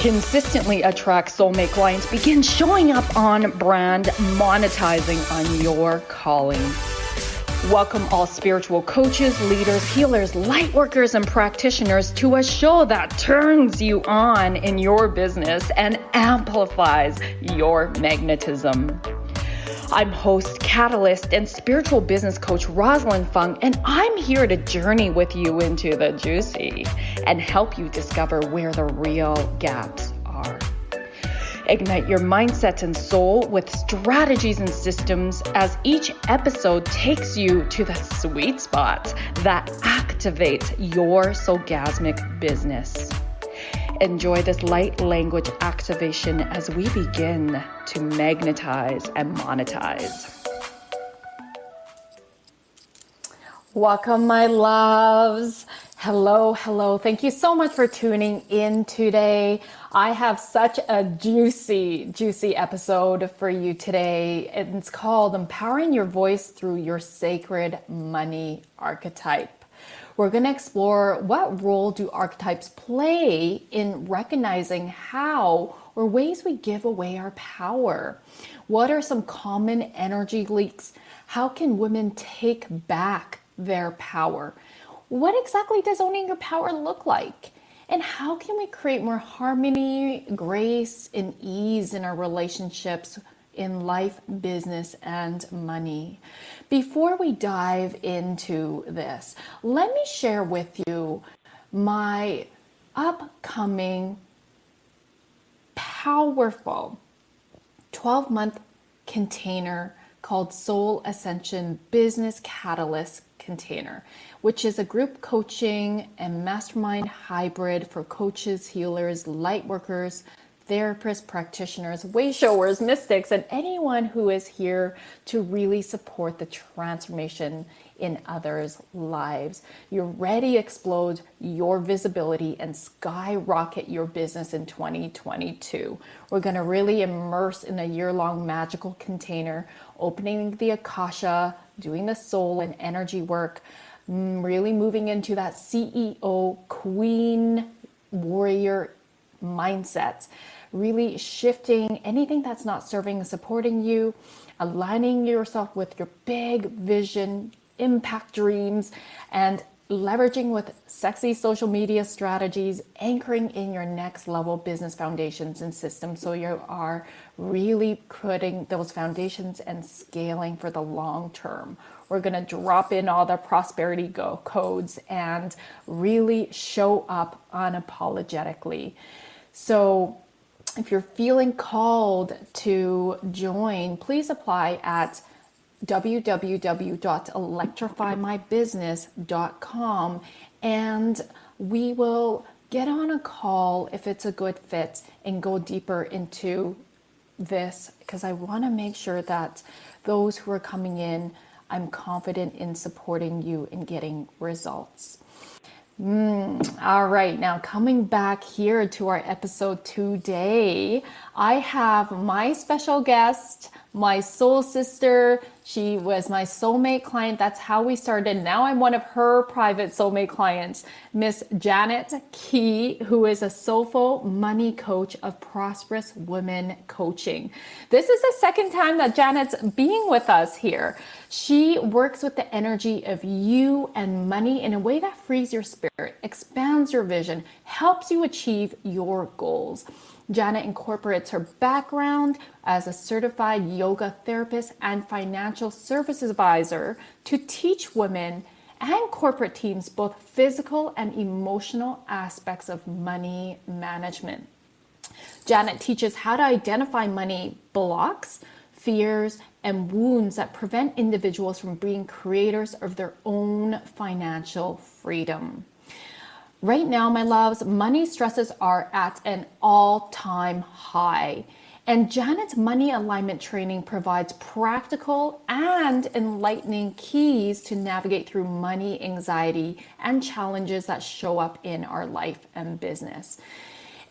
Consistently attract soulmate clients. Begin showing up on brand, monetizing on your calling. Welcome all spiritual coaches, leaders, healers, light workers, and practitioners to a show that turns you on in your business and amplifies your magnetism. I'm host, catalyst, and spiritual business coach Rosalyn Fung, and I'm here to journey with you into the juicy and help you discover where the real gaps are. Ignite your mindset and soul with strategies and systems as each episode takes you to the sweet spot that activates your soulgasmic business. Enjoy this light language activation as we begin to magnetize and monetize. Welcome, my loves. Hello, hello. Thank you so much for tuning in today. I have such a juicy episode for you today. It's called Empowering Your Voice Through Your Sacred Money Archetype. We're going to explore what role do archetypes play in recognizing how or ways we give away our power. What are some common energy leaks? How can women take back their power? What exactly does owning your power look like? And how can we create more harmony, grace, and ease in our relationships in life, business, and money? Before we dive into this, let me share with you my upcoming powerful 12-month container called Soul Ascension Business Catalyst Container, which is a group coaching and mastermind hybrid for coaches, healers, light workers, therapists, practitioners, way showers, mystics, and anyone who is here to really support the transformation in others' lives. You're ready to explode your visibility and skyrocket your business in 2022. We're going to really immerse in a year-long magical container, opening the Akasha, doing the soul and energy work, really moving into that CEO, queen, warrior mindset, really shifting anything that's not serving and supporting you, aligning yourself with your big vision, impact dreams, and leveraging with sexy social media strategies, anchoring in your next level business foundations and systems so you are really putting those foundations and scaling for the long term. We're going to drop in all the prosperity codes and really show up unapologetically. So if you're feeling called to join, please apply at www.electrifymybusiness.com, and we will get on a call if it's a good fit and go deeper into this, because I want to make sure that those who are coming in, I'm confident in supporting you in getting results. All right, now coming back here to our episode today, I have my special guest, my soul sister. She was my soulmate client. That's how we started. Now I'm one of her private soulmate clients, Miss Janet Key, who is a soulful money coach of Prosperous Woman Coaching. This is the second time that Janet's being with us here. She works with the energy of you and money in a way that frees your spirit, expands your vision, helps you achieve your goals. Janet incorporates her background as a certified yoga therapist and financial services advisor to teach women and corporate teams both physical and emotional aspects of money management. Janet teaches how to identify money blocks, fears, and wounds that prevent individuals from being creators of their own financial freedom. Right now, my loves, money stresses are at an all-time high. And Janet's money alignment training provides practical and enlightening keys to navigate through money anxiety and challenges that show up in our life and business.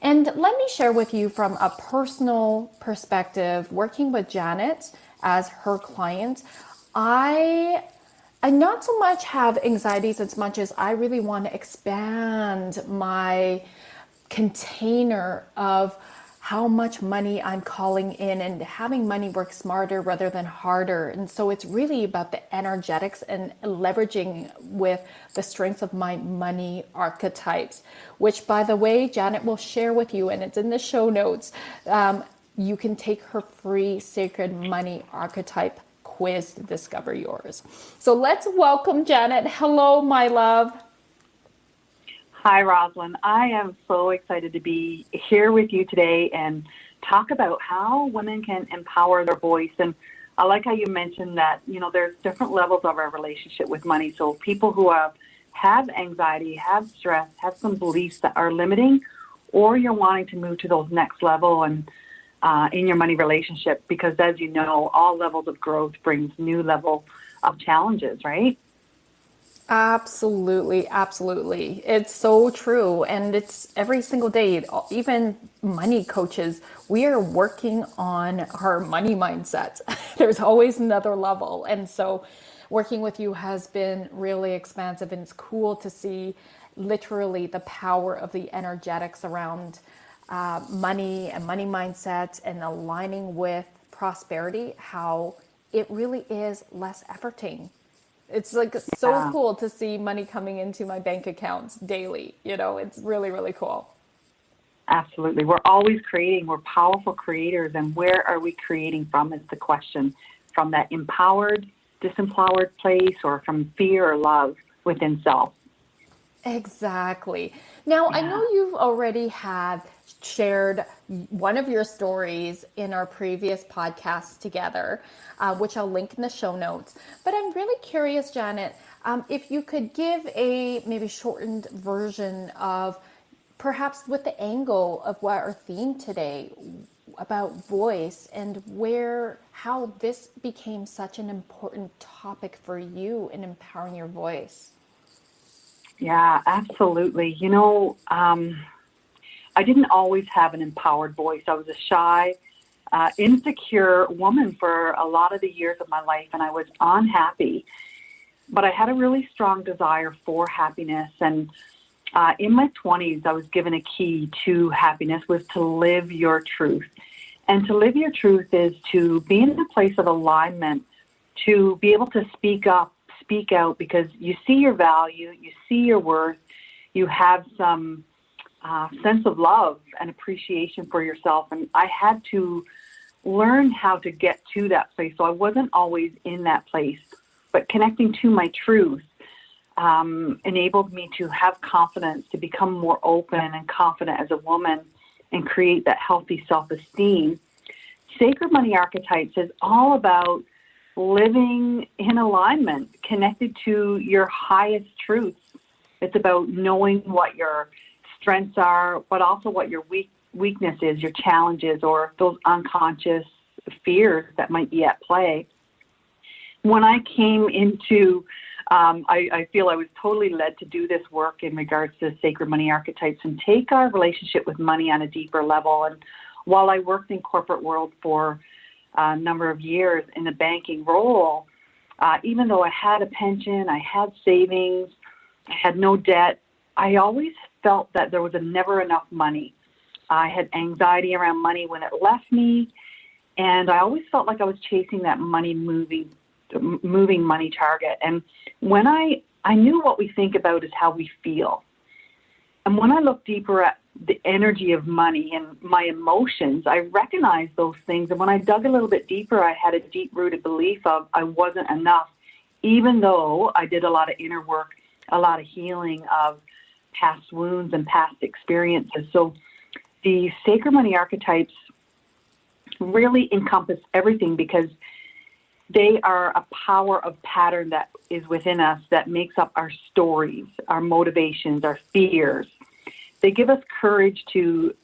And let me share with you from a personal perspective, working with Janet as her client, I not so much have anxieties as much as I really want to expand my container of how much money I'm calling in and having money work smarter rather than harder. And so it's really about the energetics and leveraging with the strengths of my money archetypes, which, by the way, Janet will share with you, and it's in the show notes. You can take her free Sacred Money Archetype quiz to discover yours. So let's welcome Janet. Hello, my love. Hi, Rosalyn. I am so excited to be here with you today and talk about how women can empower their voice. And I like how you mentioned that, there's different levels of our relationship with money. So people who have anxiety, have stress, have some beliefs that are limiting, or you're wanting to move to those next level and in your money relationship, because as you know, all levels of growth brings new level of challenges, right? Absolutely, absolutely. It's so true. And it's every single day, even money coaches, we are working on our money mindset. There's always another level. And so working with you has been really expansive, and it's cool to see literally the power of the energetics around money and money mindset and aligning with prosperity, how it really is less efforting. It's like so cool to see money coming into my bank accounts daily. It's really, really cool. Absolutely. We're always creating. We're powerful creators. And where are we creating from is the question. From that empowered, disempowered place, or from fear or love within self. Exactly. Now, I know you've already had shared one of your stories in our previous podcast together, which I'll link in the show notes. But I'm really curious, Janet, if you could give a maybe shortened version of perhaps with the angle of what our theme today about voice and how this became such an important topic for you in empowering your voice. Yeah, absolutely. I didn't always have an empowered voice. I was a shy, insecure woman for a lot of the years of my life, and I was unhappy. But I had a really strong desire for happiness. And in my 20s, I was given a key to happiness, was to live your truth. And to live your truth is to be in a place of alignment, to be able to speak up, speak out, because you see your value, you see your worth, you have some sense of love and appreciation for yourself. And I had to learn how to get to that place. So I wasn't always in that place, but connecting to my truth enabled me to have confidence, to become more open and confident as a woman and create that healthy self-esteem. Sacred Money Archetypes is all about living in alignment, connected to your highest truths. It's about knowing what your strengths are, but also what your weakness is, your challenges, or those unconscious fears that might be at play. When I came into, I feel I was totally led to do this work in regards to Sacred Money Archetypes and take our relationship with money on a deeper level. And while I worked in corporate world for a number of years in the banking role, even though I had a pension, I had savings, I had no debt, I always felt that there was never enough money. I had anxiety around money when it left me, and I always felt like I was chasing that moving money target. And when I knew what we think about is how we feel. And when I looked deeper at the energy of money and my emotions, I recognized those things. And when I dug a little bit deeper, I had a deep-rooted belief of I wasn't enough, even though I did a lot of inner work, a lot of healing of past wounds and past experiences. So the Sacred Money Archetypes really encompass everything, because they are a power of pattern that is within us that makes up our stories, our motivations, our fears. They give us courage to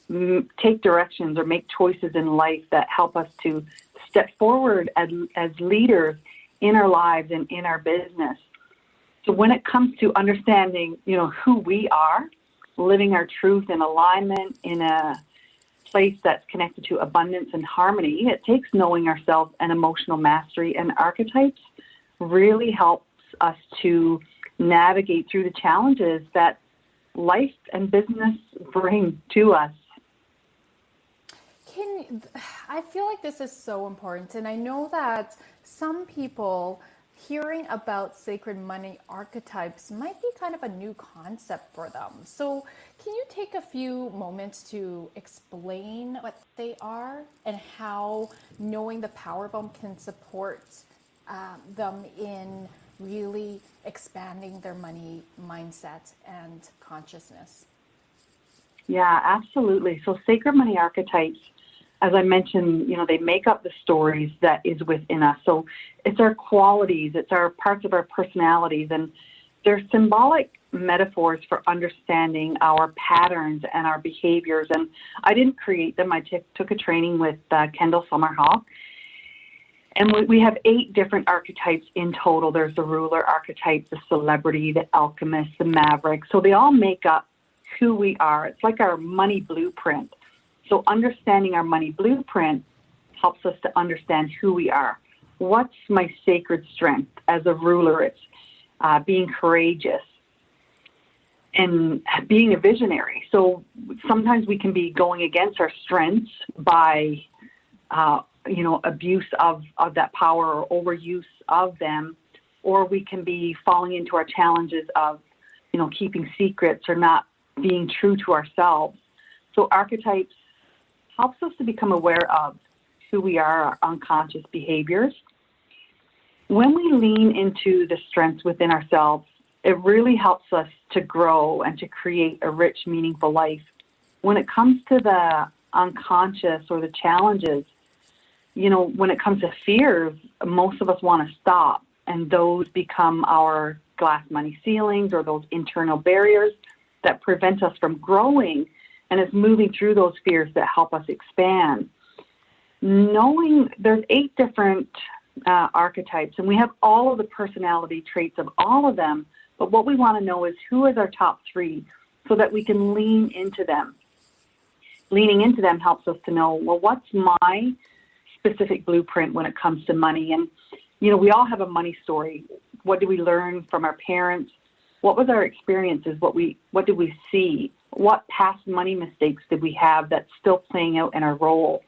take directions or make choices in life that help us to step forward as leaders in our lives and in our business. So when it comes to understanding, who we are, living our truth in alignment in a place that's connected to abundance and harmony, it takes knowing ourselves and emotional mastery. And archetypes really helps us to navigate through the challenges that life and business bring to us. I feel like this is so important, and I know that some people hearing about sacred money archetypes might be kind of a new concept for them. So can you take a few moments to explain what they are and how knowing the power of them can support them in really expanding their money mindset and consciousness? Yeah, absolutely. So sacred money archetypes, as I mentioned, they make up the stories that is within us. So it's our qualities, it's our parts of our personalities, and they're symbolic metaphors for understanding our patterns and our behaviors. And I didn't create them. I took a training with Kendall Summerhall. And we have 8 different archetypes in total. There's the ruler archetype, the celebrity, the alchemist, the maverick. So they all make up who we are. It's like our money blueprint. So understanding our money blueprint helps us to understand who we are. What's my sacred strength? As a ruler, it's being courageous and being a visionary. So sometimes we can be going against our strengths by, abuse of that power or overuse of them, or we can be falling into our challenges of, keeping secrets or not being true to ourselves. So archetypes helps us to become aware of who we are, our unconscious behaviors. When we lean into the strengths within ourselves, it really helps us to grow and to create a rich, meaningful life. When it comes to the unconscious or the challenges, when it comes to fears, most of us want to stop, and those become our glass money ceilings or those internal barriers that prevent us from growing. And it's moving through those fears that help us expand. Knowing there's 8 different archetypes, and we have all of the personality traits of all of them, but what we want to know is who is our top 3 so that we can lean into them. Leaning into them helps us to know, well, what's my specific blueprint when it comes to money? And, we all have a money story. What did we learn from our parents? What was our experiences? What did we see? What past money mistakes did we have that's still playing out in our role?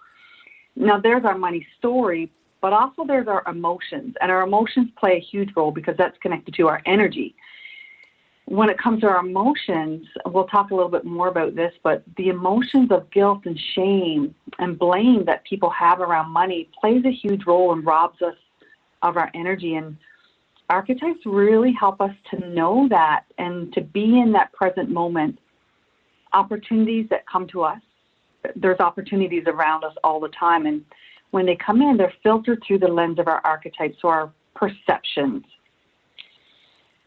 Now, there's our money story, but also there's our emotions. And our emotions play a huge role because that's connected to our energy. When it comes to our emotions, we'll talk a little bit more about this, but the emotions of guilt and shame and blame that people have around money plays a huge role and robs us of our energy. And archetypes really help us to know that and to be in that present moment. Opportunities that come to us, there's opportunities around us all the time, and when they come in, they're filtered through the lens of our archetypes, so our perceptions.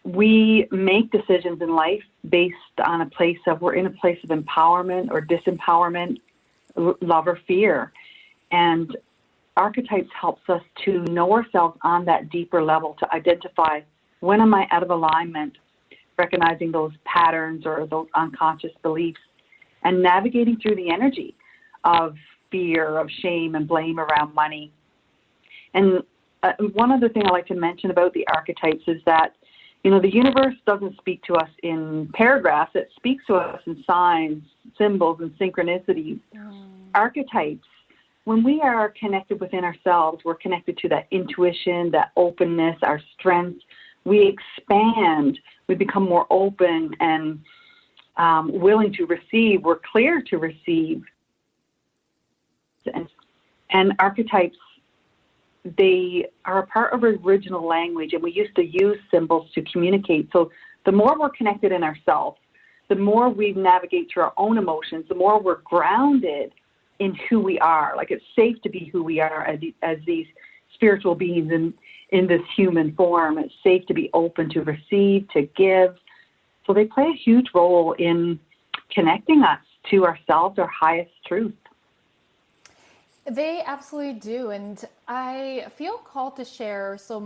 We make decisions in life based on we're in a place of empowerment or disempowerment, love or fear, and archetypes helps us to know ourselves on that deeper level, to identify when am I out of alignment, recognizing those patterns or those unconscious beliefs, and navigating through the energy of fear, of shame, and blame around money. And one other thing I like to mention about the archetypes is that, the universe doesn't speak to us in paragraphs. It speaks to us in signs, symbols, and synchronicities. Archetypes, when we are connected within ourselves, we're connected to that intuition, that openness, our strength. We expand. We become more open and willing to receive. We're clear to receive. And archetypes, they are a part of original language, and we used to use symbols to communicate. So the more we're connected in ourselves, the more we navigate through our own emotions, the more we're grounded in who we are. Like, it's safe to be who we are as these spiritual beings in this human form. It's safe to be open to receive, to give. So they play a huge role in connecting us to ourselves, our highest truth. They absolutely do. And I feel called to share. So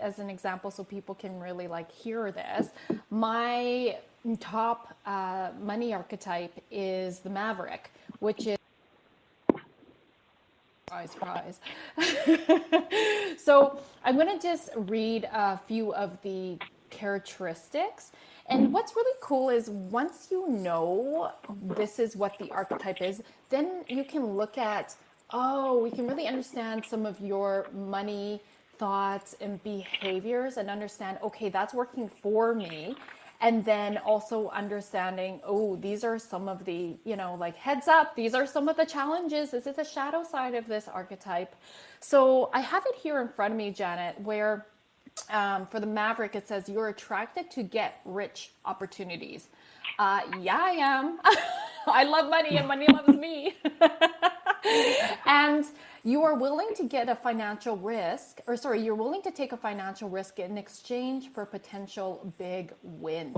as an example, so people can really hear this, my top money archetype is the Maverick, which is surprise. So I'm going to just read a few of the characteristics. And what's really cool is once you know this is what the archetype is, then you can look at, oh, we can really understand some of your money thoughts and behaviors and understand, okay, that's working for me. And then also understanding, oh, these are some of the, like heads up, these are some of the challenges. This is the shadow side of this archetype. So I have it here in front of me, Janet, where for the Maverick, it says you're attracted to get rich opportunities. Yeah, I am. I love money and money loves me. And you are willing to get a financial risk, or sorry, you're willing to take a financial risk in exchange for potential big win.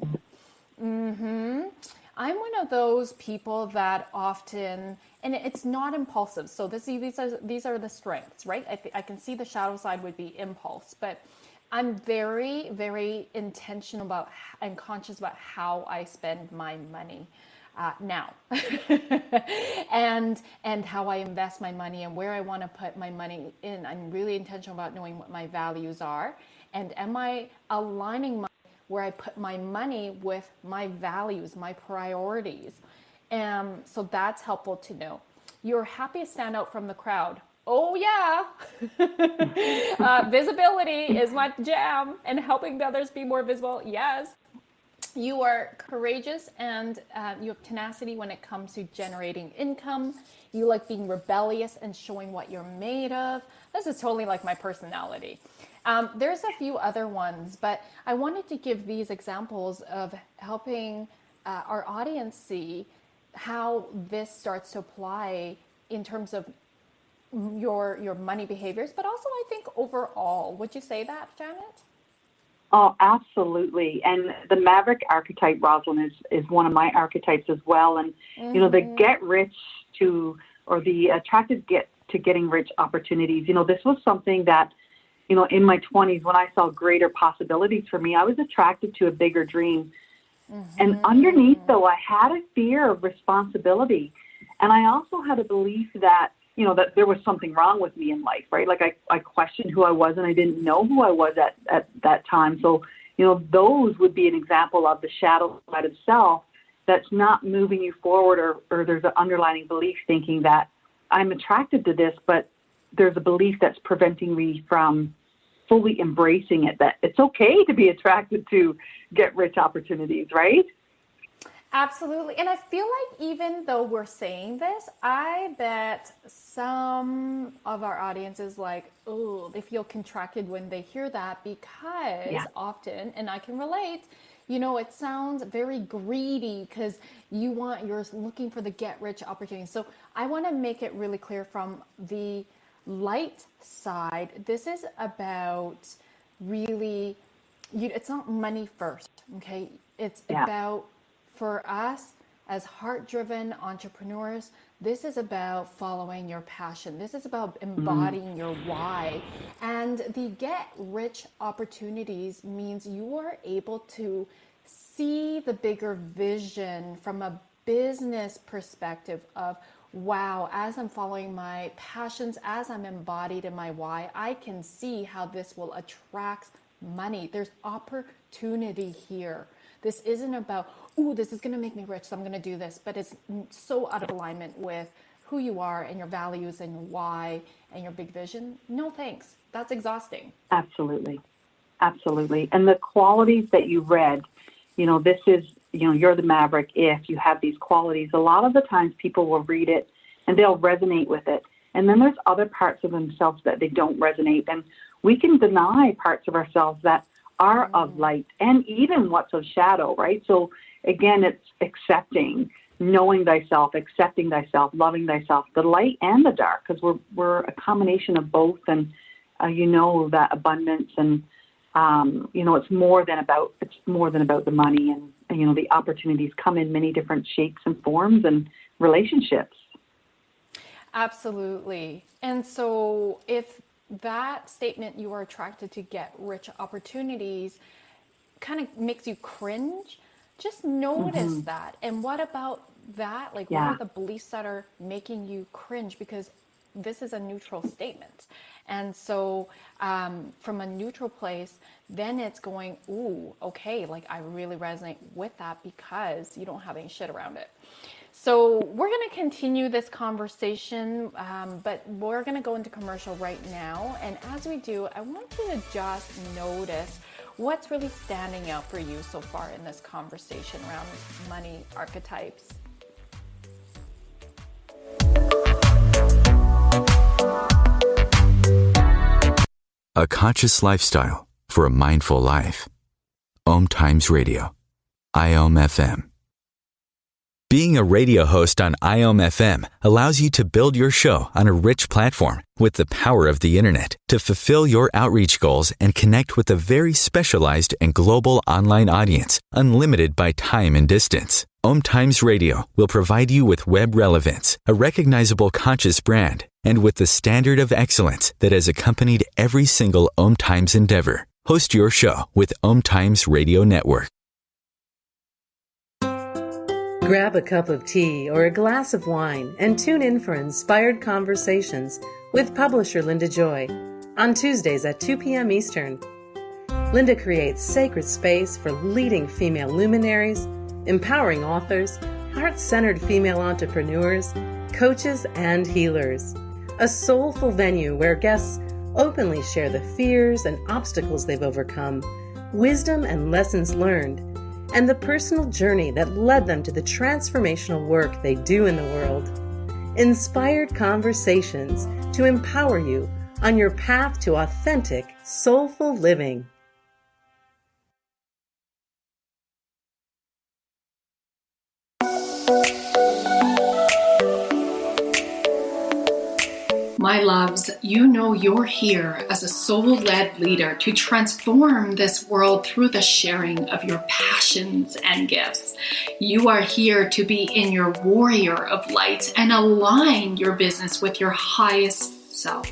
I'm one of those people that often, and it's not impulsive. So these are the strengths, right? I can see the shadow side would be impulse, but I'm very, very intentional about and conscious about how I spend my money now, and how I invest my money and where I want to put my money in. I'm really intentional about knowing what my values are, and am I aligning where I put my money with my values, my priorities. So that's helpful to know. You're happy to stand out from the crowd. Oh yeah, visibility is my jam, and helping others be more visible. Yes, you are courageous, and you have tenacity when it comes to generating income. You like being rebellious and showing what you're made of. This is totally like my personality. There's a few other ones, but I wanted to give these examples of helping our audience see how this starts to apply in terms of your money behaviors, but also I think overall. Would you say that, Janet? Oh, absolutely. And the Maverick archetype, Rosalyn, is one of my archetypes as well. And, the get rich to, or the attracted to getting rich opportunities, this was something that, in my 20s, when I saw greater possibilities for me, I was attracted to a bigger dream. And underneath, though, I had a fear of responsibility. And I also had a belief that, that there was something wrong with me in life, right? Like I questioned who I was, and I didn't know who I was at that time. So, those would be an example of the shadow side of self that's not moving you forward, or there's an underlying belief thinking that I'm attracted to this, but there's a belief that's preventing me from fully embracing it, that it's okay to be attracted to get rich opportunities, right? Absolutely. And I feel like even though we're saying this, I bet some of our audience is like, oh, they feel contracted when they hear that, because often, and I can relate, it sounds very greedy because you're looking for the get rich opportunity. So I want to make it really clear from the light side. This is about really, it's not money first, okay? It's about, for us as heart-driven entrepreneurs, this is about following your passion. This is about embodying your why. And the get rich opportunities means you are able to see the bigger vision from a business perspective of, wow, as I'm following my passions, as I'm embodied in my why, I can see how this will attract money. There's opportunity here. This isn't about, ooh, this is going to make me rich, so I'm going to do this. But it's so out of alignment with who you are and your values and your why and your big vision. No thanks. That's exhausting. Absolutely. Absolutely. And the qualities that you read, this is, you're the Maverick if you have these qualities. A lot of the times people will read it and they'll resonate with it. And then there's other parts of themselves that they don't resonate. And we can deny parts of ourselves that are of light, and even what's of shadow, right? So again, it's accepting, knowing thyself, accepting thyself, loving thyself, the light and the dark, because we're a combination of both. And that abundance, and it's more than about the money, and the opportunities come in many different shapes and forms and relationships. Absolutely. And so if that statement, you are attracted to get rich opportunities, kind of makes you cringe, just notice that. And what about that? Like, what are the beliefs that are making you cringe? Because this is a neutral statement. And so from a neutral place, then it's going, ooh, okay, like I really resonate with that because you don't have any shit around it. So we're going to continue this conversation, but we're going to go into commercial right now. And as we do, I want you to just notice what's really standing out for you so far in this conversation around money archetypes. A conscious lifestyle for a mindful life. OMTimes Radio. IOM FM. Being a radio host on IOM FM allows you to build your show on a rich platform with the power of the internet to fulfill your outreach goals and connect with a very specialized and global online audience, unlimited by time and distance. OMTimes Radio will provide you with web relevance, a recognizable conscious brand, and with the standard of excellence that has accompanied every single OMTimes endeavor. Host your show with OMTimes Radio Network. Grab a cup of tea or a glass of wine and tune in for Inspired Conversations with publisher Linda Joy on Tuesdays at 2 p.m. Eastern. Linda creates sacred space for leading female luminaries, empowering authors, heart-centered female entrepreneurs, coaches, and healers. A soulful venue where guests openly share the fears and obstacles they've overcome, wisdom and lessons learned, and the personal journey that led them to the transformational work they do in the world. Inspired Conversations to empower you on your path to authentic, soulful living. My loves, you know you're here as a soul-led leader to transform this world through the sharing of your passions and gifts. You are here to be in your warrior of light and align your business with your highest self.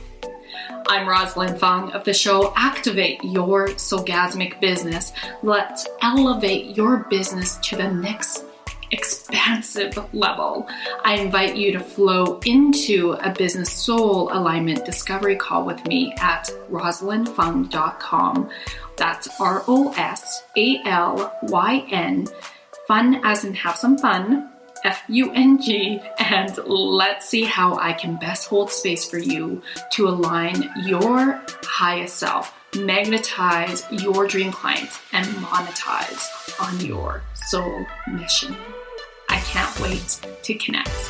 I'm Rosalyn Fung of the show Activate Your Soulgasmic Business. Let's elevate your business to the next expansive level. I invite you to flow into a business soul alignment discovery call with me at rosalynfung.com. That's ROSALYN, fun as in have some fun, FUNG, and let's see how I can best hold space for you to align your highest self, magnetize your dream clients, and monetize on your soul mission. I can't wait to connect.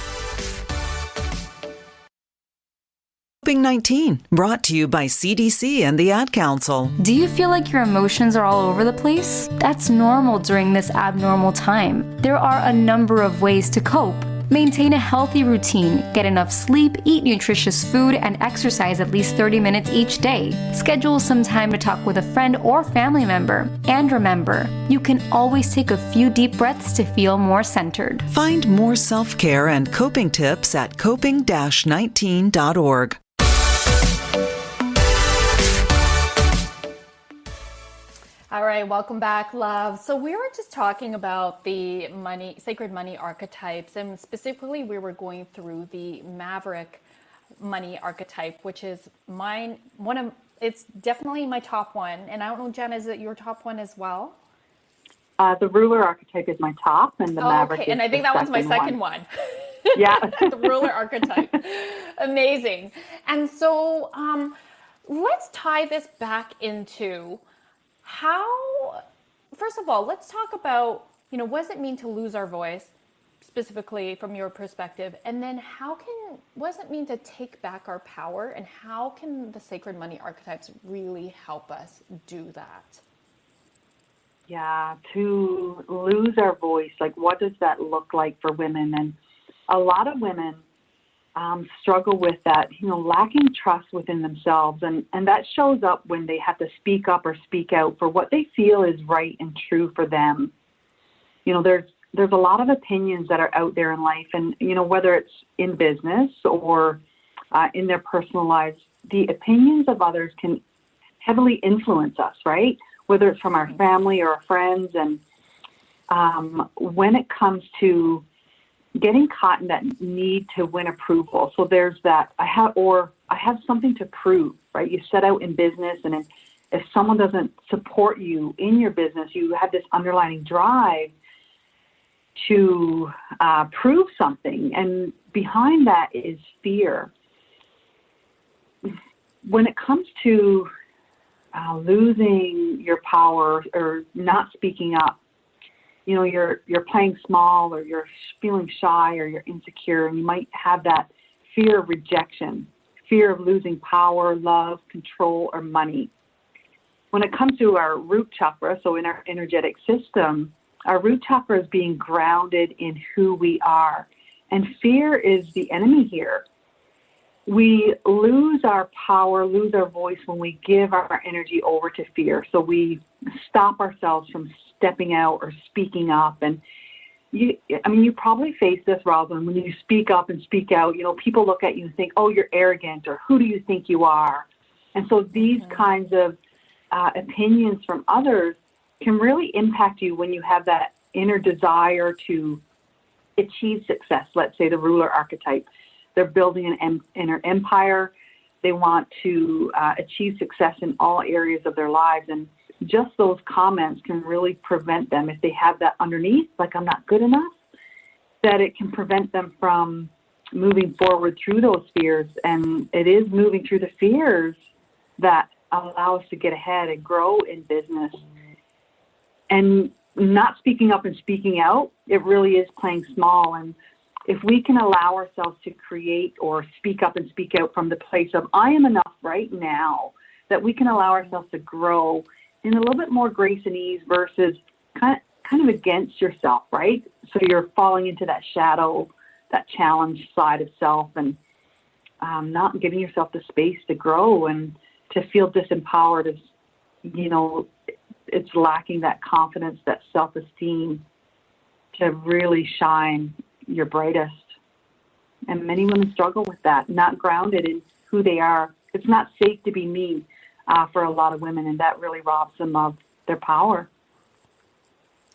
COVID-19, brought to you by CDC and the Ad Council. Do you feel like your emotions are all over the place? That's normal during this abnormal time. There are a number of ways to cope. Maintain a healthy routine, get enough sleep, eat nutritious food, and exercise at least 30 minutes each day. Schedule some time to talk with a friend or family member. And remember, you can always take a few deep breaths to feel more centered. Find more self-care and coping tips at coping-19.org. All right, welcome back, love. So we were just talking about the sacred money archetypes, and specifically we were going through the maverick money archetype, which is it's definitely my top one. And I don't know, Jen, is it your top one as well? The ruler archetype is my top, and the maverick is and I think that one's my second one. Yeah. The ruler archetype. Amazing. And so let's tie this back into first of all, let's talk about, what does it mean to lose our voice, specifically from your perspective? And then what does it mean to take back our power? And how can the sacred money archetypes really help us do that? Yeah, to lose our voice, like what does that look like for women? And a lot of women struggle with that, lacking trust within themselves. And that shows up when they have to speak up or speak out for what they feel is right and true for them. There's a lot of opinions that are out there in life, and, whether it's in business or in their personal lives, the opinions of others can heavily influence us, right? Whether it's from our family or our friends. And when it comes to getting caught in that need to win approval. So there's that, I have something to prove, right? You set out in business, and if someone doesn't support you in your business, you have this underlying drive to prove something. And behind that is fear. When it comes to losing your power or not speaking up, you're playing small, or you're feeling shy, or you're insecure, and you might have that fear of rejection, fear of losing power, love, control, or money. When it comes to our root chakra, so in our energetic system, our root chakra is being grounded in who we are. And fear is the enemy here. We lose our power, lose our voice when we give our energy over to fear. So we stop ourselves from stepping out or speaking up. And you probably face this, Rosalyn, when you speak up and speak out, people look at you and think, oh, you're arrogant, or who do you think you are? And so these kinds of opinions from others can really impact you when you have that inner desire to achieve success. Let's say the ruler archetype. They're building an inner empire. They want to achieve success in all areas of their lives. And just those comments can really prevent them, if they have that underneath, like I'm not good enough, that it can prevent them from moving forward through those fears. And it is moving through the fears that allow us to get ahead and grow in business. And not speaking up and speaking out, it really is playing small. And if we can allow ourselves to create or speak up and speak out from the place of I am enough right now, that we can allow ourselves to grow in a little bit more grace and ease versus kind of against yourself, right? So you're falling into that shadow, that challenge side of self, and not giving yourself the space to grow and to feel disempowered. Is, it's lacking that confidence, that self-esteem to really shine your brightest. And many women struggle with that, not grounded in who they are. It's not safe to be me for a lot of women, and that really robs them of their power.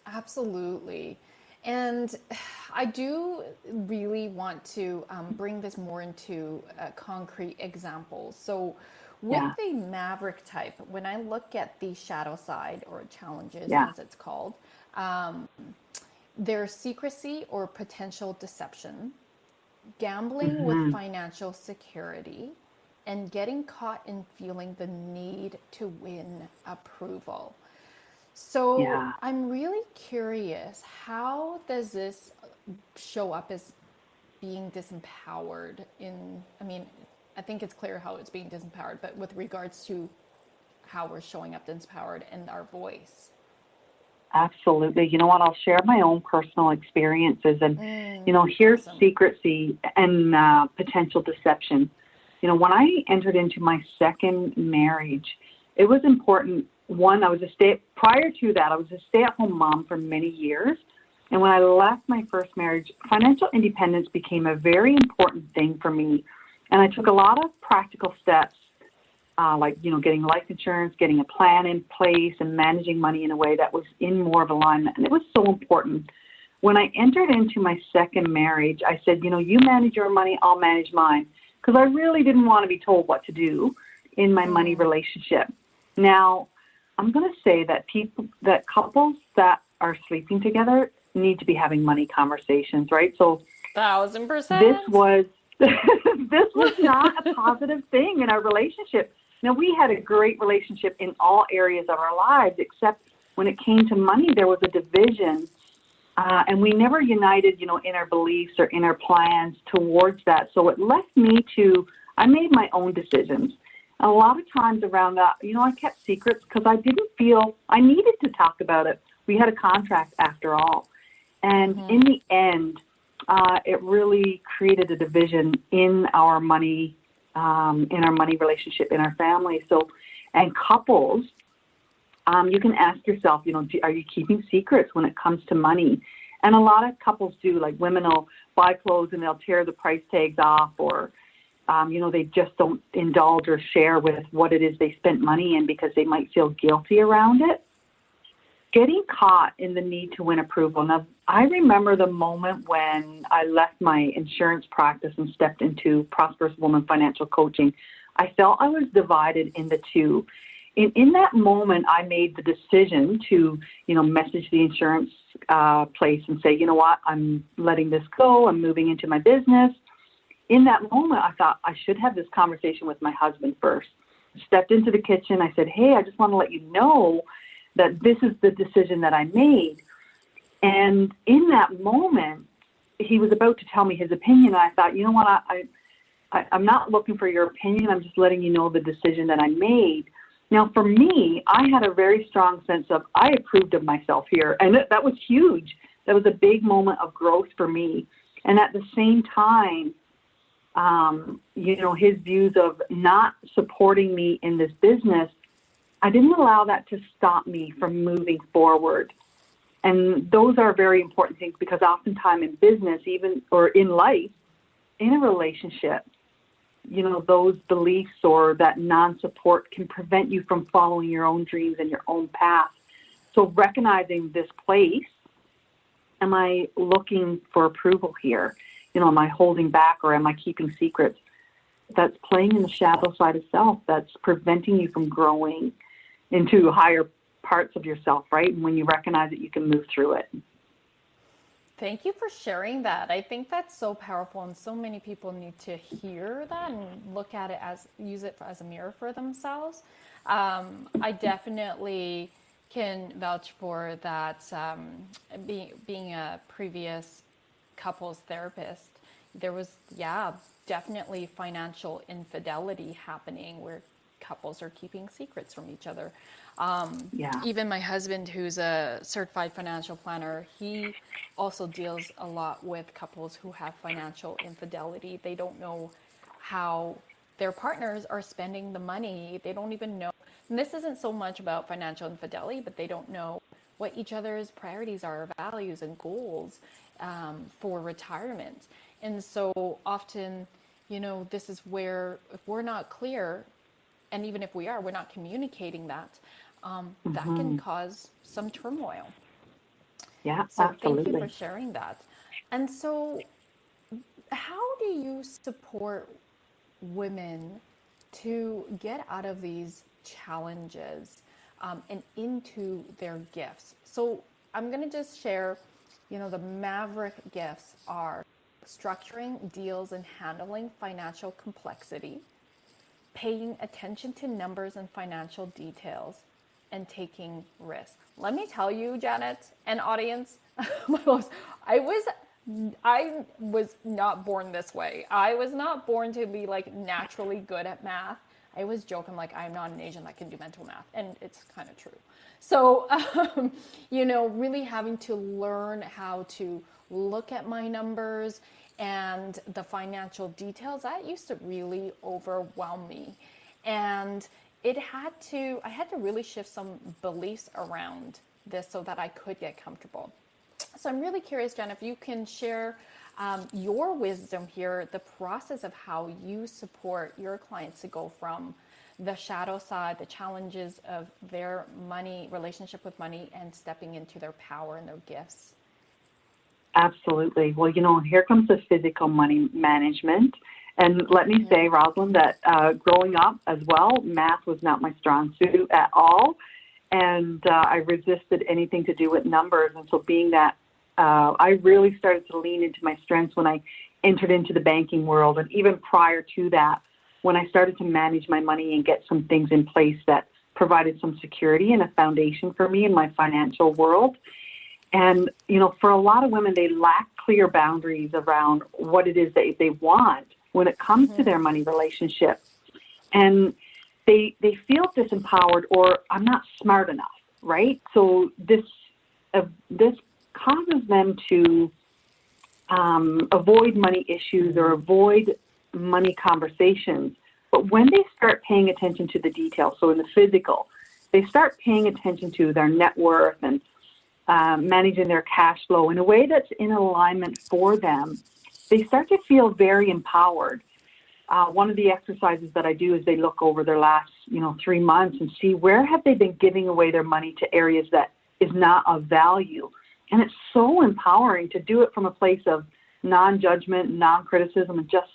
Absolutely. And I do really want to bring this more into concrete examples. So with the Maverick type, when I look at the shadow side, or challenges as it's called, there's secrecy or potential deception, gambling with financial security, and getting caught in feeling the need to win approval. So I'm really curious, how does this show up as being disempowered I think it's clear how it's being disempowered, but with regards to how we're showing up disempowered in our voice. Absolutely. You know what? I'll share my own personal experiences. And, here's awesome. Secrecy and potential deception. When I entered into my second marriage, it was important. One, prior to that, I was a stay-at-home mom for many years. And when I left my first marriage, financial independence became a very important thing for me. And I took a lot of practical steps, like, getting life insurance, getting a plan in place, and managing money in a way that was in more of alignment. And it was so important. When I entered into my second marriage, I said, you manage your money, I'll manage mine. Because I really didn't want to be told what to do in my money relationship. Now, I'm going to say that couples that are sleeping together need to be having money conversations, right? So 1,000%. This was not a positive thing in our relationship. Now, we had a great relationship in all areas of our lives, except when it came to money, there was a division, and we never united, in our beliefs or in our plans towards that. So it left me I made my own decisions. And a lot of times around that, I kept secrets because I didn't feel I needed to talk about it. We had a contract after all. And in the end, it really created a division in our money relationship, in our family. So, and couples, you can ask yourself, are you keeping secrets when it comes to money? And a lot of couples do, like women will buy clothes and they'll tear the price tags off, or, they just don't indulge or share with what it is they spent money in because they might feel guilty around it. getting caught in the need to win approval. Now, I remember the moment when I left my insurance practice and stepped into Prosperous Woman Financial Coaching. I felt I was divided into two. In that moment, I made the decision to, message the insurance place and say, you know what, I'm letting this go. I'm moving into my business. In that moment, I thought I should have this conversation with my husband first. Stepped into the kitchen. I said, hey, I just want to let you know that this is the decision that I made. And in that moment, he was about to tell me his opinion. And I thought, you know what, I'm not looking for your opinion. I'm just letting you know the decision that I made. Now, for me, I had a very strong sense of I approved of myself here. And that was huge. That was a big moment of growth for me. And at the same time, his views of not supporting me in this business, I didn't allow that to stop me from moving forward. And those are very important things, because oftentimes in business, or in life, in a relationship, those beliefs or that non-support can prevent you from following your own dreams and your own path. So recognizing this place, am I looking for approval here? Am I holding back, or am I keeping secrets? That's playing in the shadow side of self. That's preventing you from growing into higher parts of yourself, right? And when you recognize it, you can move through it. Thank you for sharing that. I think that's so powerful, and so many people need to hear that and look at it use it as a mirror for themselves. I definitely can vouch for that. Being a previous couples therapist, there was, definitely financial infidelity happening where couples are keeping secrets from each other. Even my husband, who's a certified financial planner, he also deals a lot with couples who have financial infidelity. They don't know how their partners are spending the money. They don't even know. And this isn't so much about financial infidelity, but they don't know what each other's priorities are, values and goals for retirement. And so often, this is where if we're not clear, and even if we are, we're not communicating that, that can cause some turmoil. Yeah, so absolutely. Thank you for sharing that. And so how do you support women to get out of these challenges and into their gifts? So I'm going to just share, the maverick gifts are structuring deals and handling financial complexity, paying attention to numbers and financial details, and taking risks. Let me tell you, Janet and audience, I was not born this way. I was not born to be naturally good at math. I always joke, I'm like, I'm not an Asian that can do mental math. And it's kind of true. So, really having to learn how to look at my numbers and the financial details, that used to really overwhelm me. And I had to really shift some beliefs around this so that I could get comfortable. So I'm really curious, Jen, if you can share your wisdom here, the process of how you support your clients to go from the shadow side, the challenges of their money, relationship with money, and stepping into their power and their gifts. Absolutely. Well, here comes the physical money management. And let me say, Rosalyn, that growing up as well, math was not my strong suit at all. And I resisted anything to do with numbers. And so being that, I really started to lean into my strengths when I entered into the banking world. And even prior to that, when I started to manage my money and get some things in place that provided some security and a foundation for me in my financial world. And, for a lot of women, they lack clear boundaries around what it is that they want when it comes to their money relationship. And they feel disempowered, or I'm not smart enough, right? So this causes them to avoid money issues or avoid money conversations. But when they start paying attention to the details, so in the physical, they start paying attention to their net worth and managing their cash flow in a way that's in alignment for them, they start to feel very empowered. One of the exercises that I do is they look over their last, 3 months and see where have they been giving away their money to areas that is not of value. And it's so empowering to do it from a place of non-judgment, non-criticism, and just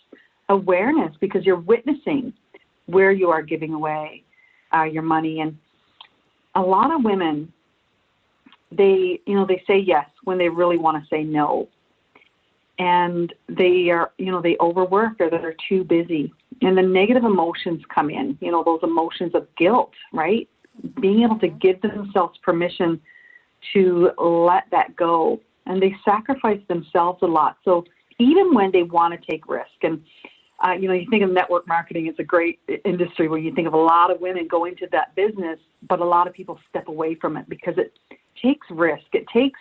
awareness, because you're witnessing where you are giving away your money. And a lot of women, they say yes when they really want to say no. And they are, they overwork, or they're too busy. And the negative emotions come in, those emotions of guilt, right? Being able to give themselves permission to let that go. And they sacrifice themselves a lot. So even when they want to take risk, and you think of network marketing, it's a great industry where you think of a lot of women go into that business, but a lot of people step away from it because it takes risk. It takes,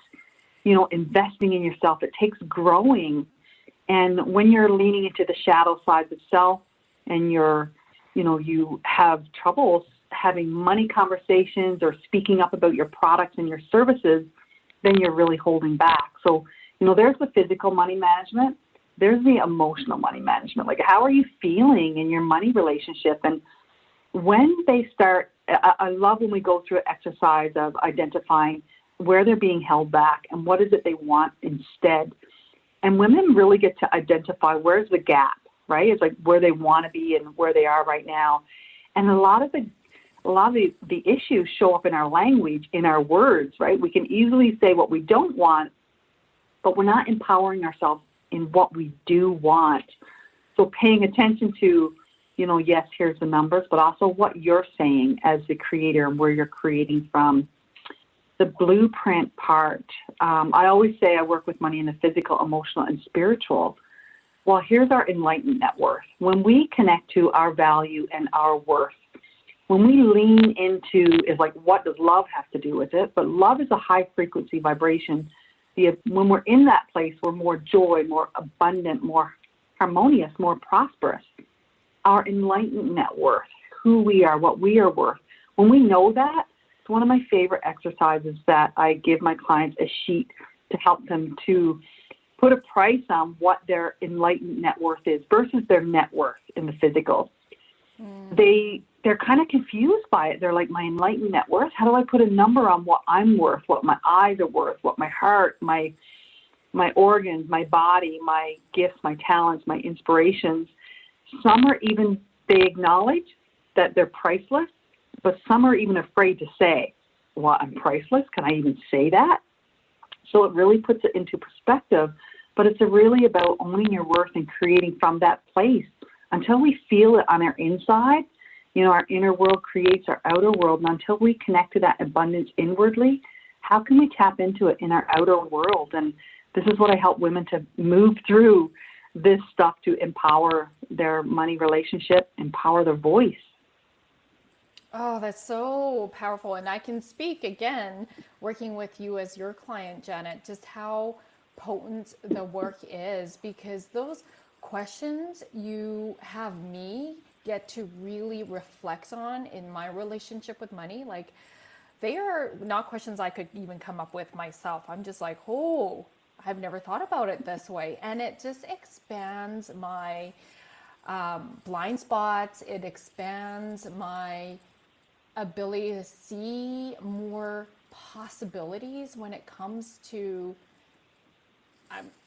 investing in yourself. It takes growing. And when you're leaning into the shadow side of self, and you have trouble having money conversations or speaking up about your products and your services, then you're really holding back. So, there's the physical money management. There's the emotional money management. Like, how are you feeling in your money relationship? And when they start, I love when we go through an exercise of identifying where they're being held back and what is it they want instead. And women really get to identify where's the gap, right? It's like where they want to be and where they are right now. And a lot of the issues show up in our language, in our words, right? We can easily say what we don't want, but we're not empowering ourselves in what we do want. So paying attention to, yes, here's the numbers, but also what you're saying as the creator and where you're creating from. The blueprint part, I always say I work with money in the physical, emotional, and spiritual. Well, here's our enlightened net worth. When we connect to our value and our worth, when we lean into, is like, what does love have to do with it? But love is a high frequency vibration. When we're in that place, we're more joy, more abundant, more harmonious, more prosperous. Our enlightened net worth, who we are, what we are worth. When we know that, it's one of my favorite exercises that I give my clients a sheet to help them to put a price on what their enlightened net worth is versus their net worth in the physical. They're kind of confused by it. They're like, my enlightened net worth? How do I put a number on what I'm worth, what my eyes are worth, what my heart, my organs, my body, my gifts, my talents, my inspirations? Some are even, they acknowledge that they're priceless, but some are even afraid to say, well, I'm priceless. Can I even say that? So it really puts it into perspective, but it's really about owning your worth and creating from that place until we feel it on our inside. Our inner world creates our outer world, and until we connect to that abundance inwardly, how can we tap into it in our outer world? And this is what I help women to move through this stuff to empower their money relationship, empower their voice. Oh, that's so powerful. And I can speak again, working with you as your client, Janet, just how potent the work is, because those questions you have me get to really reflect on in my relationship with money. Like, they are not questions I could even come up with myself. I'm just like, oh, I've never thought about it this way. And it just expands my blind spots. It expands my ability to see more possibilities when it comes to,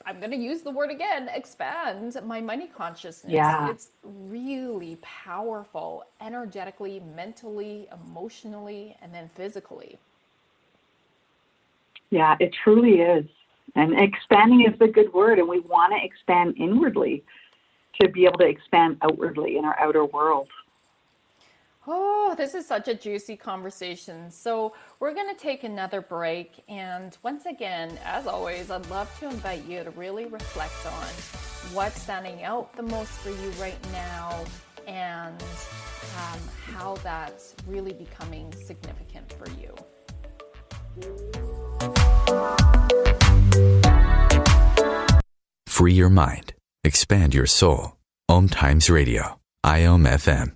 I'm going to use the word again, expand my money consciousness. Yeah. It's really powerful, energetically, mentally, emotionally, and then physically. Yeah, it truly is. And expanding is the good word, and we want to expand inwardly to be able to expand outwardly in our outer world. Oh, this is such a juicy conversation. So we're going to take another break. And once again, as always, I'd love to invite you to really reflect on what's standing out the most for you right now, and how that's really becoming significant for you. Free your mind. Expand your soul. OMTimes Radio. IOM-FM.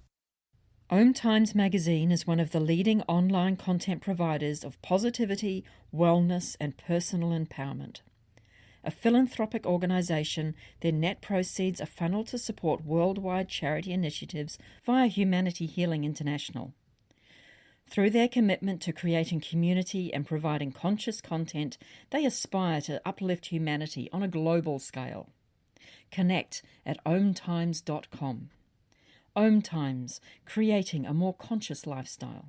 OMTimes magazine is one of the leading online content providers of positivity, wellness, and personal empowerment. A philanthropic organisation, their net proceeds are funneled to support worldwide charity initiatives via Humanity Healing International. Through their commitment to creating community and providing conscious content, they aspire to uplift humanity on a global scale. Connect at OMTimes.com. OMTimes, creating a more conscious lifestyle.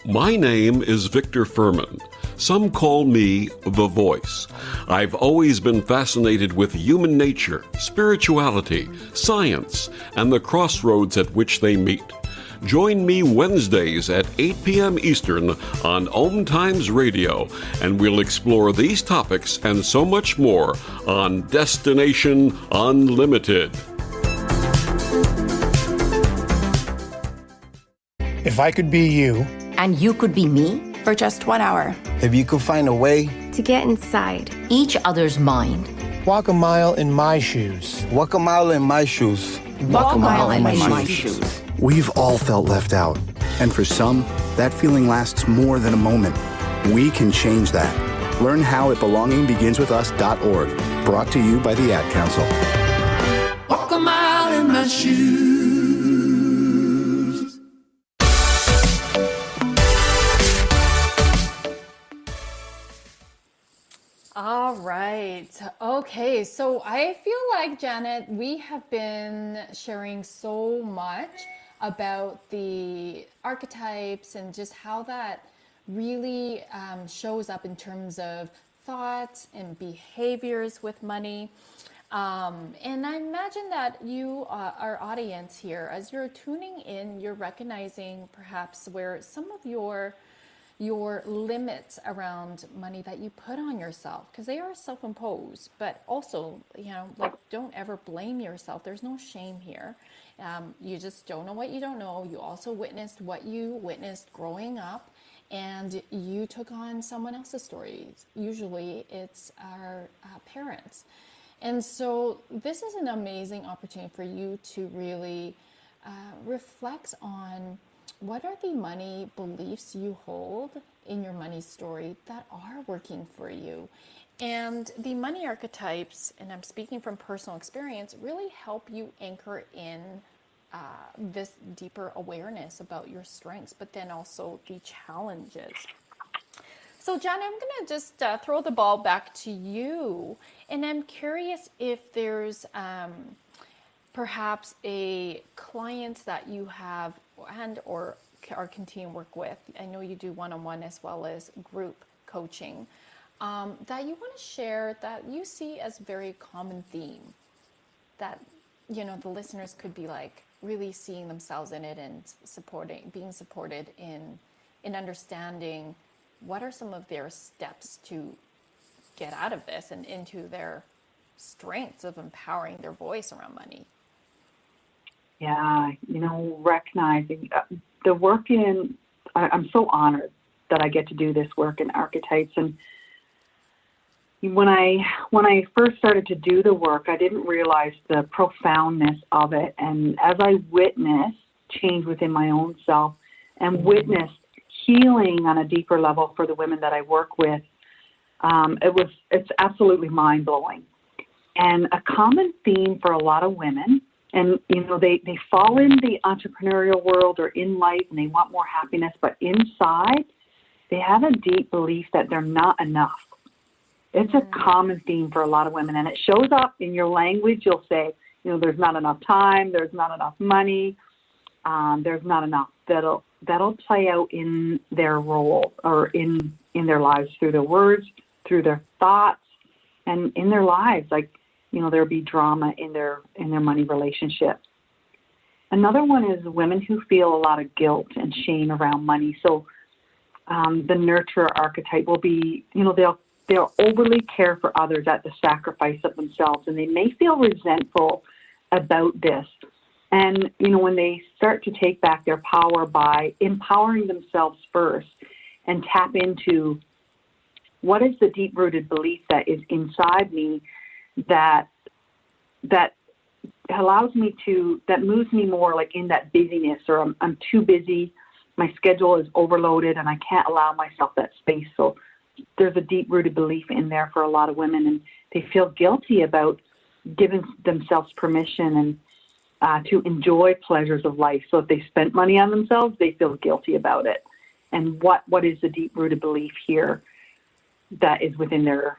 My name is Victor Furman. Some call me The Voice. I've always been fascinated with human nature, spirituality, science, and the crossroads at which they meet. Join me Wednesdays at 8 p.m. Eastern on OMTimes Radio, and we'll explore these topics and so much more on Destination Unlimited. If I could be you, and you could be me, for just 1 hour. If you could find a way to get inside each other's mind. Walk a mile in my shoes. Walk a mile in my shoes. Walk a mile in my shoes. We've all felt left out. And for some, that feeling lasts more than a moment. We can change that. Learn how at belongingbeginswithus.org. Brought to you by the Ad Council. Walk a mile in my shoes. All right. Okay. So I feel like, Janet, we have been sharing so much about the archetypes and just how that really shows up in terms of thoughts and behaviors with money. And I imagine that you, our audience here, as you're tuning in, you're recognizing perhaps where some of your limits around money that you put on yourself, because they are self-imposed, but also, like, don't ever blame yourself. There's no shame here. You just don't know what you don't know. You also witnessed what you witnessed growing up, and you took on someone else's stories. Usually it's our parents. And so this is an amazing opportunity for you to really reflect on what are the money beliefs you hold in your money story that are working for you. And the money archetypes, and I'm speaking from personal experience, really help you anchor in this deeper awareness about your strengths, but then also the challenges. So, John, I'm going to just throw the ball back to you. And I'm curious if there's perhaps a client that you have and or are continuing to work with. I know you do one-on-one as well as group coaching that you want to share that you see as very common theme that, the listeners could be like really seeing themselves in it and being supported in understanding what are some of their steps to get out of this and into their strengths of empowering their voice around money. Yeah, recognizing the work I'm so honored that I get to do this work in archetypes. And when I first started to do the work, I didn't realize the profoundness of it. And as I witnessed change within my own self and witnessed healing on a deeper level for the women that I work with, it's absolutely mind-blowing. And a common theme for a lot of women, and they fall in the entrepreneurial world or in life and they want more happiness, but inside they have a deep belief that they're not enough. It's a common theme for a lot of women, and it shows up in your language. You'll say, there's not enough time, there's not enough money, there's not enough. That'll play out in their role or in their lives through their words, through their thoughts, and in their lives. Like, there'll be drama in their money relationship. Another one is women who feel a lot of guilt and shame around money. So the nurturer archetype will be, they'll overly care for others at the sacrifice of themselves, and they may feel resentful about this. And, when they start to take back their power by empowering themselves first and tap into what is the deep-rooted belief that is inside me that allows me that moves me more like in that busyness, or I'm too busy, my schedule is overloaded, and I can't allow myself that space. So there's a deep-rooted belief in there for a lot of women, and they feel guilty about giving themselves permission. to enjoy pleasures of life. So if they spent money on themselves, they feel guilty about it. And what is the deep-rooted belief here that is within their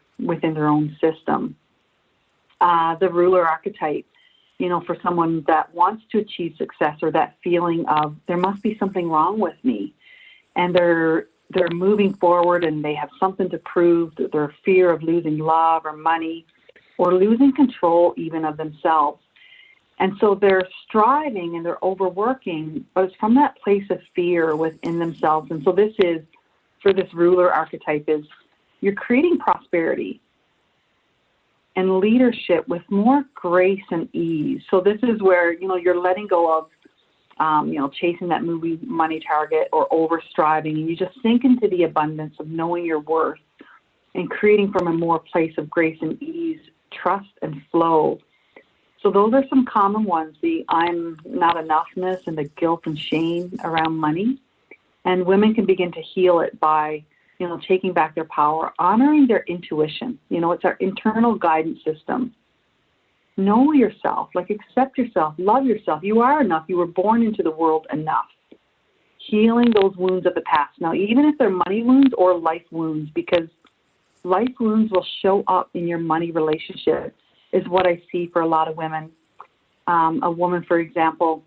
own system? The ruler archetype, for someone that wants to achieve success, or that feeling of there must be something wrong with me, and they're moving forward and they have something to prove, their fear of losing love or money, or losing control even of themselves. And so they're striving and they're overworking, but it's from that place of fear within themselves. And so this is, for this ruler archetype, is you're creating prosperity and leadership with more grace and ease. So this is where, you're letting go of, chasing that movie money target or over striving, and you just sink into the abundance of knowing your worth and creating from a more place of grace and ease, trust and flow. So those are some common ones, the I'm not enoughness and the guilt and shame around money. And women can begin to heal it by, taking back their power, honoring their intuition. It's our internal guidance system. Know yourself, accept yourself, love yourself. You are enough. You were born into the world enough. Healing those wounds of the past. Now, even if they're money wounds or life wounds, because life wounds will show up in your money relationship, is what I see for a lot of women. A woman, for example,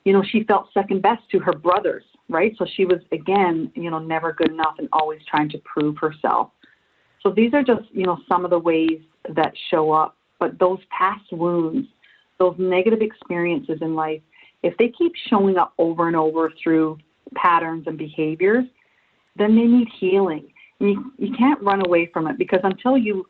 she felt second best to her brothers, right? So she was, again, never good enough and always trying to prove herself. So these are just, some of the ways that show up. But those past wounds, those negative experiences in life, if they keep showing up over and over through patterns and behaviors, then they need healing. And you can't run away from it, because until you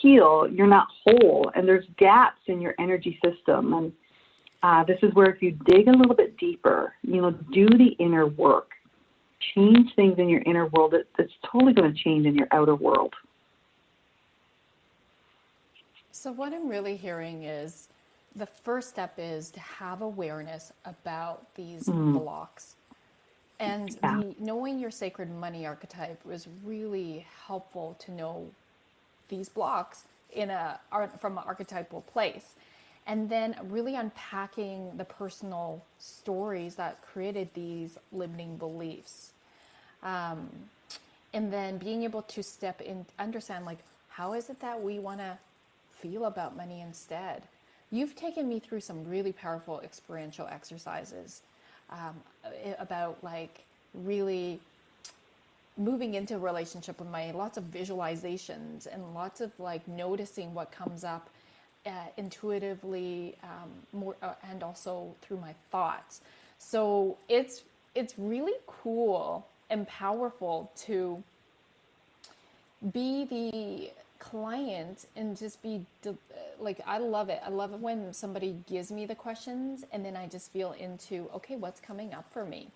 heal, you're not whole, and there's gaps in your energy system. And this is where, if you dig a little bit deeper, do the inner work, change things in your inner world, it's totally going to change in your outer world. So what I'm really hearing is the first step is to have awareness about these blocks. And knowing your sacred money archetype was really helpful to know these blocks from an archetypal place. And then really unpacking the personal stories that created these limiting beliefs. And then being able to step in, understand, how is it that we want to feel about money instead? You've taken me through some really powerful experiential exercises about really moving into a relationship with money, lots of visualizations and lots of noticing what comes up intuitively, more and also through my thoughts. So it's really cool and powerful to be the client and just be I love it. I love it when somebody gives me the questions and then I just feel into, okay, what's coming up for me?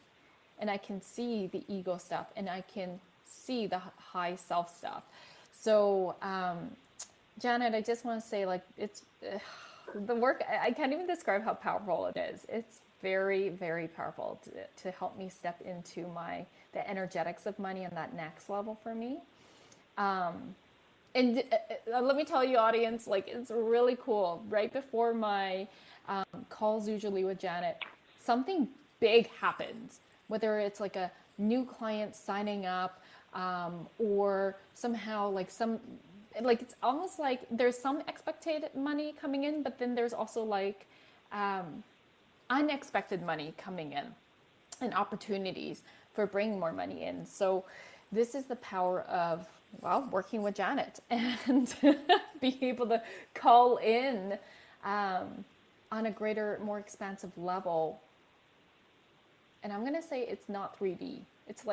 And I can see the ego stuff and I can see the high self stuff. So, Janet, I just want to say, it's the work, I can't even describe how powerful it is. It's very, very powerful to help me step into the energetics of money on that next level for me. And let me tell you, audience, it's really cool. Right before my calls usually with Janet, something big happens, whether it's a new client signing up or somehow it's almost like there's some expected money coming in, but then there's also unexpected money coming in and opportunities for bringing more money in. So this is the power of, working with Janet and being able to call in on a greater, more expansive level. And I'm going to say it's not 3D. It's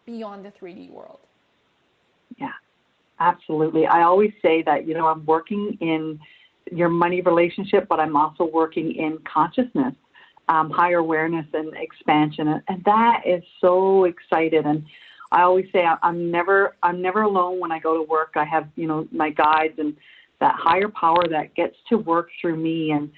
beyond the 3D world. Yeah, absolutely. I always say that, I'm working in your money relationship, but I'm also working in consciousness, higher awareness and expansion. And that is so exciting. And I always say I'm never alone when I go to work. I have, my guides and that higher power that gets to work through me. And,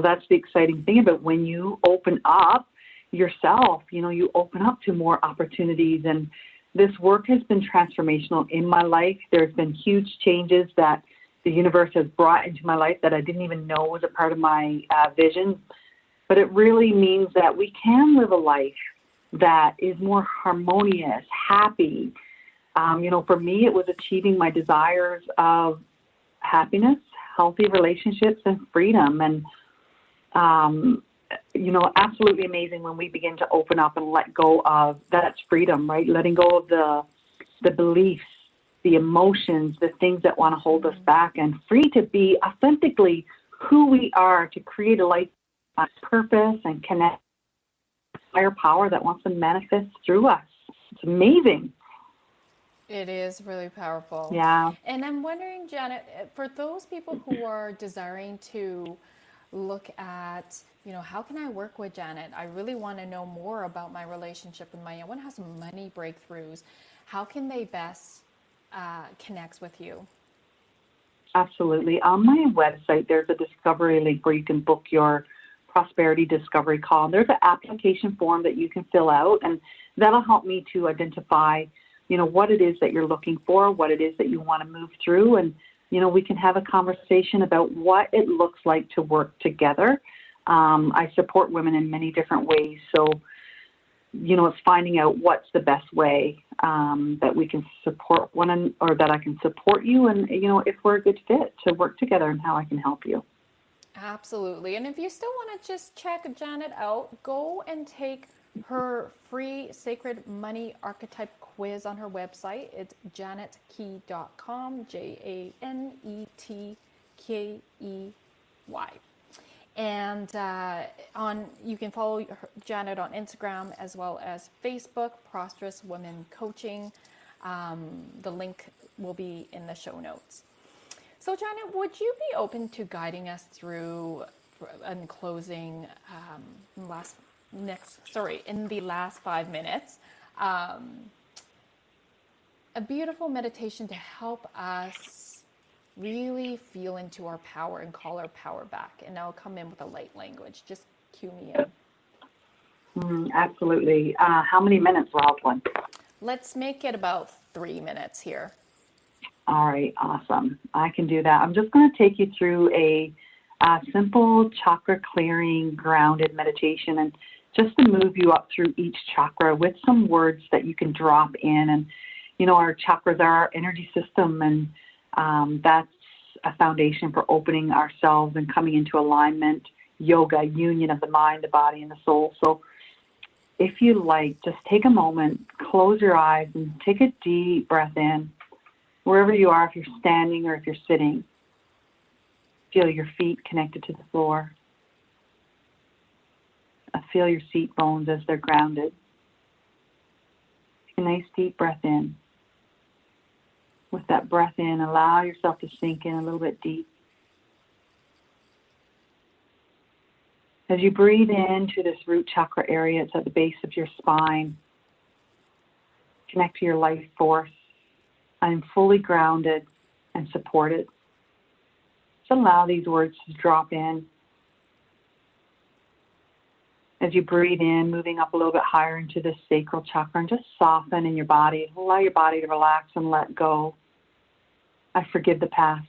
that's the exciting thing about when you open up yourself, you open up to more opportunities. And this work has been transformational in my life. There's been huge changes that the universe has brought into my life that I didn't even know was a part of my vision. But it really means that we can live a life that is more harmonious, happy. For me, it was achieving my desires of happiness, healthy relationships, and freedom. And, absolutely amazing when we begin to open up and let go of, that's freedom, right? Letting go of the beliefs, the emotions, the things that want to hold us back, and free to be authentically who we are, to create a life of purpose and connect with higher power that wants to manifest through us. It's amazing. It is really powerful. Yeah. And I'm wondering, Janet, for those people who are desiring to look at, how can I work with Janet? I really want to know more about my relationship with money. I want to have some money breakthroughs. How can they best connect with you? Absolutely. On my website, there's a discovery link where you can book your prosperity discovery call. There's an application form that you can fill out, and that'll help me to identify what it is that you're looking for, what it is that you want to move through. And, we can have a conversation about what it looks like to work together. I support women in many different ways. So, it's finding out what's the best way that we can support or that I can support you. And, if we're a good fit to work together and how I can help you. Absolutely. And if you still want to just check Janet out, go and take her free Sacred Money Archetype quiz on her website. It's janetkey.com, JANETKEY. And you can follow Janet on Instagram as well as Facebook, Prosperous Woman Coaching. The link will be in the show notes. So Janet, would you be open to guiding us through, in closing, in the last 5 minutes, a beautiful meditation to help us really feel into our power and call our power back? And I'll come in with a light language. Just cue me in. Absolutely. How many minutes, Rosalyn? Let's make it about 3 minutes here. All right, awesome. I can do that. I'm just going to take you through a simple chakra clearing, grounded meditation, and just to move you up through each chakra with some words that you can drop in. And, our chakras are our energy system, and that's a foundation for opening ourselves and coming into alignment, yoga, union of the mind, the body, and the soul. So if you like, just take a moment, close your eyes, and take a deep breath in. Wherever you are, if you're standing or if you're sitting, feel your feet connected to the floor. Feel your seat bones as they're grounded. Take a nice deep breath in. With that breath in, allow yourself to sink in a little bit deep. As you breathe into this root chakra area, it's at the base of your spine. Connect to your life force. I'm fully grounded and supported. Just allow these words to drop in. As you breathe in, moving up a little bit higher into this sacral chakra, and just soften in your body. Allow your body to relax and let go. I forgive the past,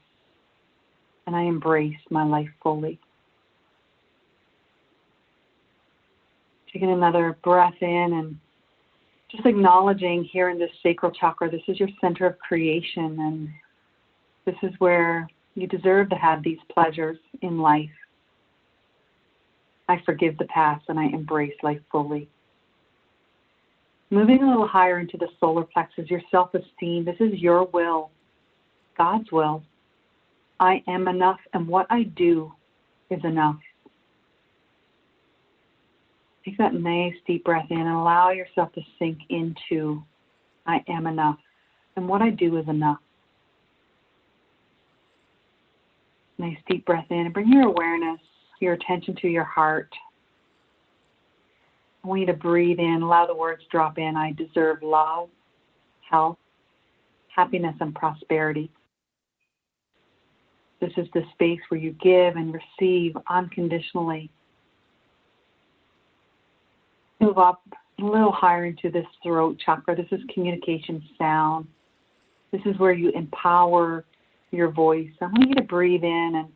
and I embrace my life fully. Taking another breath in and just acknowledging here in this sacral chakra, this is your center of creation, and this is where you deserve to have these pleasures in life. I forgive the past and I embrace life fully. Moving a little higher into the solar plexus, your self-esteem. This is your will, God's will. I am enough, and what I do is enough. Take that nice deep breath in and allow yourself to sink into I am enough, and what I do is enough. Nice deep breath in and bring your awareness, your attention to your heart. I want you to breathe in, allow the words drop in. I deserve love, health, happiness, and prosperity. This is the space where you give and receive unconditionally. Move up a little higher into this throat chakra. This is communication sound. This is where you empower your voice. I want you to breathe in, and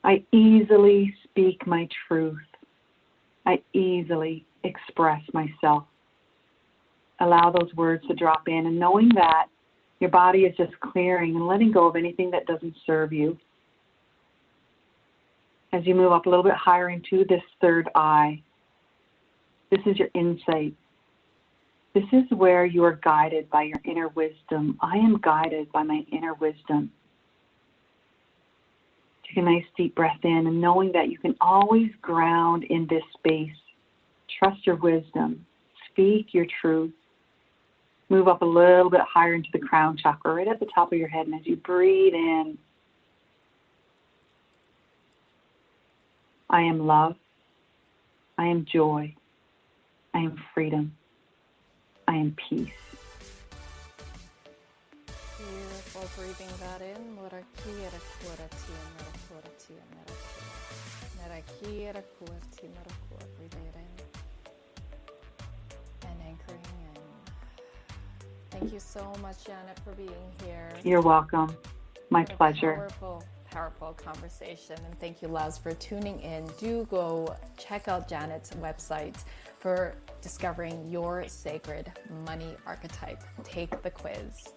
I easily speak my truth. I easily express myself. Allow those words to drop in, and knowing that your body is just clearing and letting go of anything that doesn't serve you. As you move up a little bit higher into this third eye, this is your insight. This is where you are guided by your inner wisdom. I am guided by my inner wisdom. Take a nice deep breath in, and knowing that you can always ground in this space. Trust your wisdom. Speak your truth. Move up a little bit higher into the crown chakra, right at the top of your head. And as you breathe in, I am love. I am joy. I am freedom. I am peace. Beautiful. Breathing that in. Breathing it in. And anchoring in. Thank you so much, Janet, for being here. You're welcome. My pleasure. Powerful conversation. And thank you, loves, for tuning in. Do go check out Janet's website for discovering your sacred money archetype. Take the quiz.